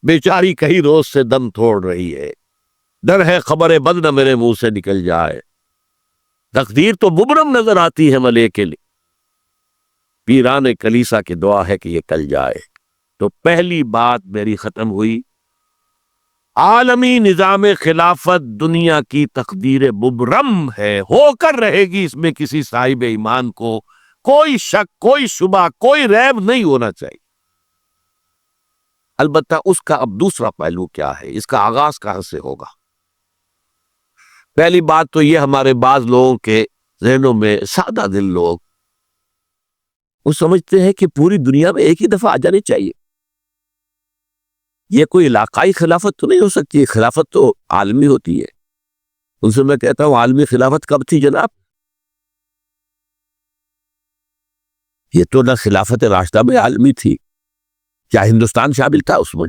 بیچاری کئی روز سے دم توڑ رہی ہے، ڈر ہے خبر بد نہ میرے منہ سے نکل جائے، تقدیر تو مبرم نظر آتی ہے ملے کے لیے، پیران کلیسا کی دعا ہے کہ یہ کل جائے۔ تو پہلی بات میری ختم ہوئی، عالمی نظام خلافت دنیا کی تقدیر مبرم ہے، ہو کر رہے گی، اس میں کسی صاحب ایمان کو کوئی شک، کوئی شبہ، کوئی ریب نہیں ہونا چاہیے۔ البتہ اس کا اب دوسرا پہلو کیا ہے، اس کا آغاز کہاں سے ہوگا؟ پہلی بات تو یہ، ہمارے بعض لوگوں کے ذہنوں میں، سادہ دل لوگ، وہ سمجھتے ہیں کہ پوری دنیا میں ایک ہی دفعہ آ جانی چاہیے، یہ کوئی علاقائی خلافت تو نہیں ہو سکتی، خلافت تو عالمی ہوتی ہے۔ ان سے میں کہتا ہوں، عالمی خلافت کب تھی جناب؟ یہ تو نہ خلافت راشدہ میں عالمی تھی، کیا ہندوستان شامل تھا اس میں؟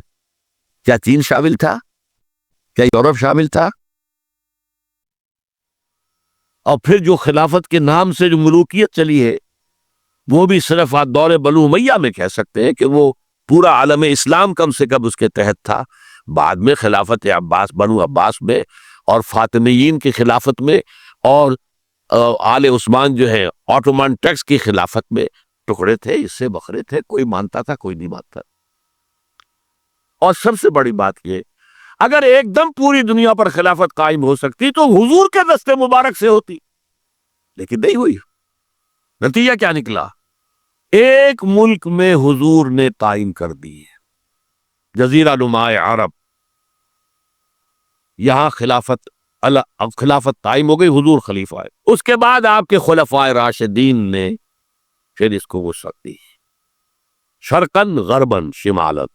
کیا چین شامل تھا؟ کیا یورپ شامل تھا؟ اور پھر جو خلافت کے نام سے جو ملوکیت چلی ہے، وہ بھی صرف دور بنو امیہ میں کہہ سکتے ہیں کہ وہ پورا عالم اسلام کم سے کم اس کے تحت تھا۔ بعد میں خلافت عباس، بنو عباس میں، اور فاطمیین کی خلافت میں، اور آل عثمان جو ہے آٹومان ٹرکس کی خلافت میں ٹکڑے تھے، اس سے بکھرے تھے، کوئی مانتا تھا، کوئی نہیں مانتا۔ اور سب سے بڑی بات یہ، اگر ایک دم پوری دنیا پر خلافت قائم ہو سکتی تو حضور کے دست مبارک سے ہوتی، لیکن نہیں ہوئی۔ نتیجہ کیا نکلا؟ ایک ملک میں حضور نے تعین کر دی ہے، جزیرہ نما عرب، یہاں خلافت قائم ہو گئی، حضور خلیفہ ہے۔ اس کے بعد آپ کے خلفائے راشدین نے پھر اس کو وسعت دی، شرقاً غرباً شمالاً،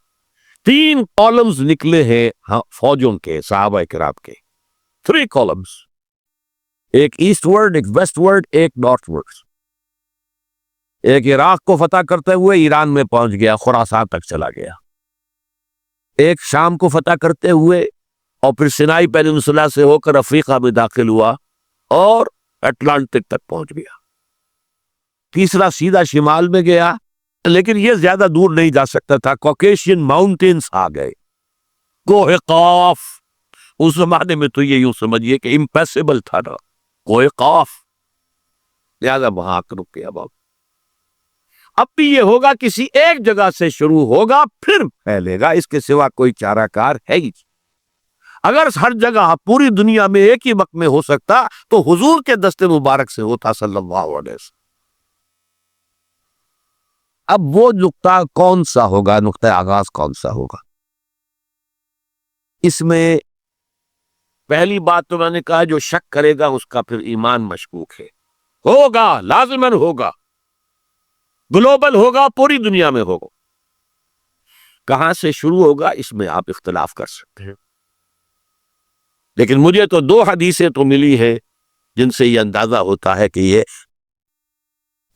3 کالمز نکلے ہیں فوجوں کے، صحابہ کرام کے، 3 کالمز، ایک ایسٹ ورڈ، ایک ویسٹ ورڈ، ایک نارتھ ورڈ۔ ایک عراق کو فتح کرتے ہوئے ایران میں پہنچ گیا، خراسان تک چلا گیا۔ ایک شام کو فتح کرتے ہوئے اور پھر سینائی پیننسولا سے ہو کر افریقہ میں داخل ہوا اور اٹلانٹک تک پہنچ گیا۔ تیسرا سیدھا شمال میں گیا، لیکن یہ زیادہ دور نہیں جا سکتا تھا، کوکیشین ماؤنٹینز آ گئے، کوہ قاف۔ اس زمانے میں تو یہ یوں سمجھیے کہ امپیسیبل تھا نا، کوہ قاف، لہذا وہاں رک گیا۔ اب بھی یہ ہوگا، کسی ایک جگہ سے شروع ہوگا پھر پھیلے گا، اس کے سوا کوئی چارہ کار ہے ہی۔ اگر ہر جگہ پوری دنیا میں ایک ہی وقت میں ہو سکتا تو حضور کے دست مبارک سے ہوتا صلی اللہ علیہ وسلم۔ اب وہ نقطہ کون سا ہوگا، نقطہ آغاز کون سا ہوگا؟ اس میں پہلی بات تو میں نے کہا، جو شک کرے گا اس کا پھر ایمان مشکوک ہے۔ ہوگا، لازماً ہوگا، گلوبل ہوگا، پوری دنیا میں ہوگا۔ کہاں سے شروع ہوگا اس میں آپ اختلاف کر سکتے ہیں، لیکن مجھے تو 2 حدیثیں تو ملی ہے جن سے یہ اندازہ ہوتا ہے کہ یہ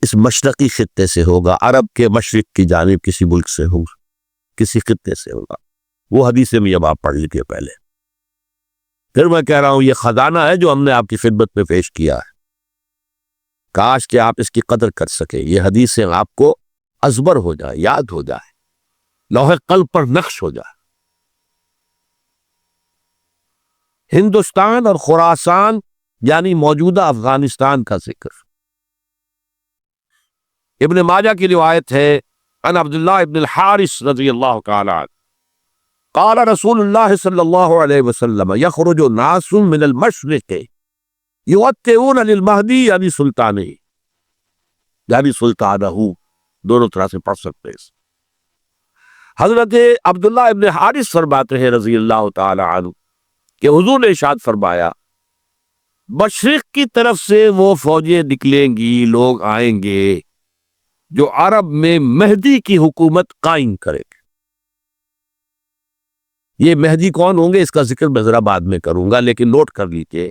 اس مشرقی خطے سے ہوگا، عرب کے مشرق کی جانب کسی ملک سے ہوگا، کسی خطے سے ہوگا۔ وہ حدیثیں بھی اب آپ پڑھ لیجیے پہلے۔ پھر میں کہہ رہا ہوں، یہ خزانہ ہے جو ہم نے آپ کی خدمت میں پیش کیا ہے، کاش کہ آپ اس کی قدر کر سکیں، یہ حدیثیں آپ کو ازبر ہو جائے، یاد ہو جائے، لوح قلب پر نقش ہو جائے۔ ہندوستان اور خراسان یعنی موجودہ افغانستان کا ذکر۔ ابن ماجہ کی روایت ہے، عن عبداللہ ابن الحارث رضی اللہ تعالی عنہ قال رسول اللہ صلی اللہ علیہ وسلم یخرج ناس من المشرق یوطئون للمہدی یعنی سلطانہ، یعنی سلطانہ، دونوں طرح سے پڑھ سکتے ہیں۔ حضرت عبداللہ ابن حارث فرماتے ہیں رضی اللہ تعالی عنہ کہ حضور نے ارشاد فرمایا، مشرق کی طرف سے وہ فوجیں نکلیں گی، لوگ آئیں گے جو عرب میں مہدی کی حکومت قائم کرے گے۔ یہ مہدی کون ہوں گے اس کا ذکر میں ذرا بعد میں کروں گا، لیکن نوٹ کر لیجیے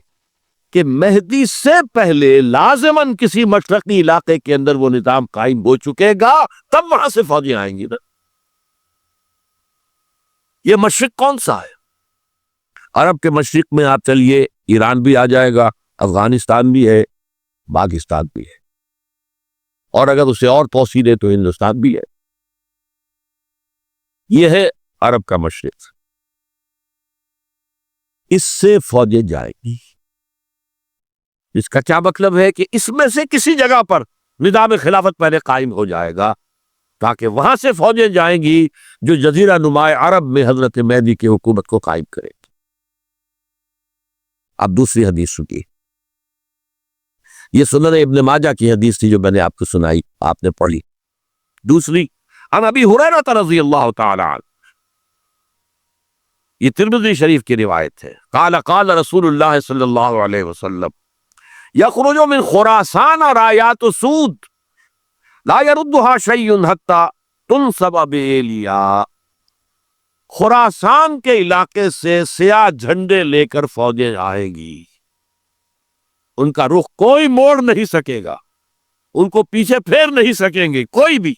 کہ مہدی سے پہلے لازماً کسی مشرقی علاقے کے اندر وہ نظام قائم ہو چکے گا، تب وہاں سے فوجیں آئیں گی نا۔ یہ مشرق کون سا ہے؟ عرب کے مشرق میں آپ چلیے، ایران بھی آ جائے گا، افغانستان بھی ہے، پاکستان بھی ہے، اور اگر اسے اور توسیع دے تو ہندوستان بھی ہے۔ یہ ہے عرب کا مشرق، اس سے فوجیں جائیں گی۔ اس کا کیا مطلب ہے کہ اس میں سے کسی جگہ پر نظام خلافت پہلے قائم ہو جائے گا، تاکہ وہاں سے فوجیں جائیں گی جو جزیرہ نماء عرب میں حضرت مہدی کی حکومت کو قائم کرے گی۔ اب دوسری حدیث سنیے، یہ سنن ابن ماجہ کی حدیث تھی جو میں نے آپ کو سنائی، آپ نے پڑھی۔ دوسری عن ابی ہریرہ رضی اللہ تعالی عنہ، یہ ترمذی شریف کی روایت ہے، قال قال رسول اللہ صلی اللہ علیہ وسلم یخرج من خراسان رایات سود لا يردها شیء حتی تنصب بإیلیا، خراسان کے علاقے سے سیاہ جھنڈے لے کر فوجیں آئیں گی، ان کا رخ کوئی موڑ نہیں سکے گا، ان کو پیچھے پھیر نہیں سکیں گے کوئی بھی،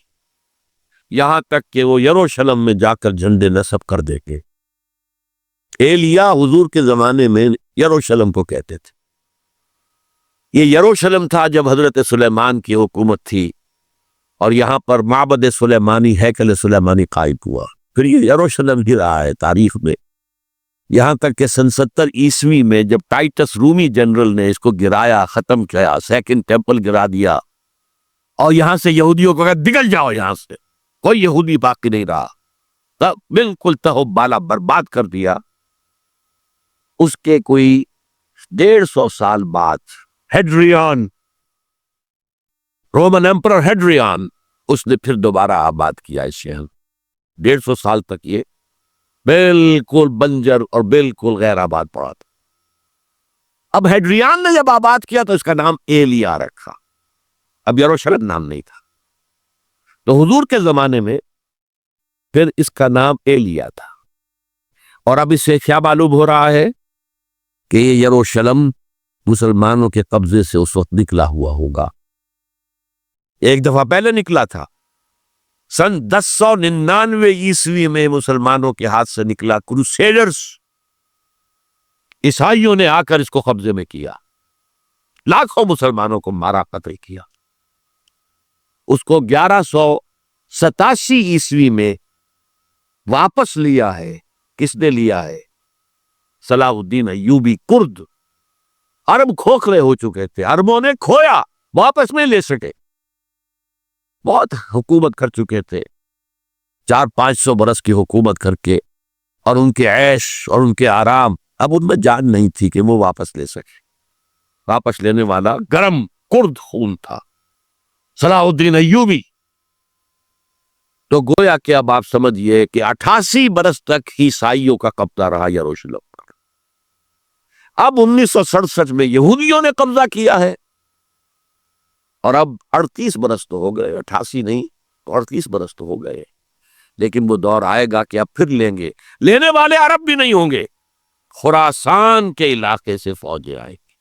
یہاں تک کہ وہ یروشلم میں جا کر جھنڈے نصب کر دیں گے۔ ایلیا حضور کے زمانے میں یروشلم کو کہتے تھے۔ یہ یروشلم تھا جب حضرت سلیمان کی حکومت تھی، اور یہاں پر معبد سلیمانی، ہیکل سلیمانی قائم ہوا، پھر یہ یروشلم ہی رہا ہے تاریخ میں، یہاں تک کہ سن 70 عیسوی میں جب ٹائٹس رومی جنرل نے اس کو گرایا، ختم کیا، سیکنڈ ٹیمپل گرا دیا، اور یہاں سے یہودیوں کو کہا نکل جاؤ، یہاں سے کوئی یہودی باقی نہیں رہا، تب بالکل تہو بالا برباد کر دیا۔ اس کے کوئی 150 سال بعد ہیڈریان، رومن ایمپرر ہیڈریان، اس نے پھر دوبارہ آباد کیا اس شہر۔ 150 سال تک یہ بالکل بنجر اور بالکل غیر آباد پڑا تھا۔ اب ہیڈریان نے جب آباد کیا تو اس کا نام ایلیا رکھا، اب یروشلم نام نہیں تھا، تو حضور کے زمانے میں پھر اس کا نام ایلیا تھا۔ اور اب اس سے کیا معلوم ہو رہا ہے کہ یہ یروشلم مسلمانوں کے قبضے سے اس وقت نکلا ہوا ہوگا، ایک دفعہ پہلے نکلا تھا، سن 1099 عیسوی میں مسلمانوں کے ہاتھ سے نکلا، کروسیڈرز، عیسائیوں نے آ کر اس کو قبضے میں کیا، لاکھوں مسلمانوں کو مارا، قتل کیا۔ اس کو 1187 عیسوی میں واپس لیا ہے۔ کس نے لیا ہے؟ صلاح الدین ایوبی کرد۔ عرب کھوکھلے ہو چکے تھے، عربوں نے کھویا، واپس نہیں لے سکے، بہت حکومت کر چکے تھے، 400-500 برس کی حکومت کر کے، اور ان کے عیش اور ان کے آرام اب ان میں جان نہیں تھی کہ وہ واپس لے سکے۔ واپس لینے والا گرم کرد خون تھا، صلاح الدین ایوبی۔ تو گویا کہ اب آپ سمجھئے کہ 88 برس تک عیسائیوں کا قبضہ رہا یروشلم پر۔ اب 1967 میں یہودیوں نے قبضہ کیا ہے، اور اب 38 برس تو ہو گئے، 88 نہیں، 38 برس تو ہو گئے، لیکن وہ دور آئے گا کہ اب پھر لیں گے، لینے والے عرب بھی نہیں ہوں گے، خراسان کے علاقے سے فوجیں آئیں گی۔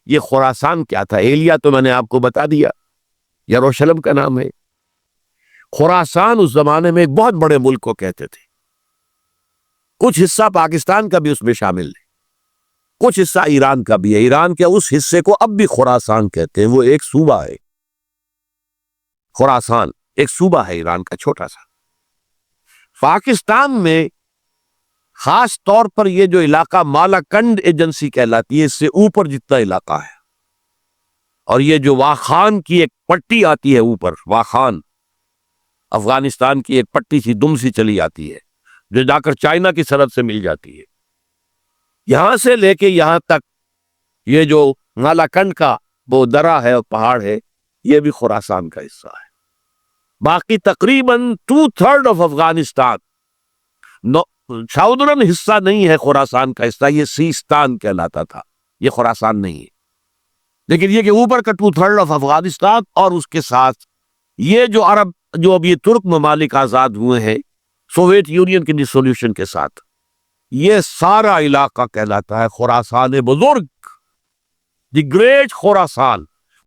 یہ خراسان کیا تھا؟ ایلیا تو میں نے آپ کو بتا دیا، یروشلم کا نام ہے۔ خراسان اس زمانے میں ایک بہت بڑے ملک کو کہتے تھے، کچھ حصہ پاکستان کا بھی اس میں شامل ہے، کچھ حصہ ایران کا بھی ہے، ایران کے اس حصے کو اب بھی خراسان کہتے ہیں، وہ ایک صوبہ ہے، خراسان ایک صوبہ ہے ایران کا چھوٹا سا۔ پاکستان میں خاص طور پر یہ جو علاقہ مالاکنڈ ایجنسی کہلاتی ہے، اس سے اوپر جتنا علاقہ ہے، اور یہ جو واخان کی ایک پٹی آتی ہے اوپر، واخان افغانستان کی ایک پٹی سی دم سی چلی آتی ہے جو جا کر چائنا کی سرحد سے مل جاتی ہے، یہاں سے لے کے یہاں تک یہ جو مالاکنڈ کا وہ درہ ہے اور پہاڑ ہے، یہ بھی خراسان کا حصہ ہے۔ باقی تقریباً 2/3 آف افغانستان ساؤدرن حصہ نہیں ہے خراسان کا حصہ، یہ سیستان کہلاتا تھا، یہ خراسان نہیں ہے، لیکن یہ کہ اوپر کا 2/3 آف افغانستان، اور اس کے ساتھ یہ جو عرب، جو اب یہ ترک ممالک آزاد ہوئے ہیں سوویت یونین کی ڈسولوشن کے ساتھ، یہ سارا علاقہ کہلاتا ہے خراسان بزرگ، دی گریٹ خراسان۔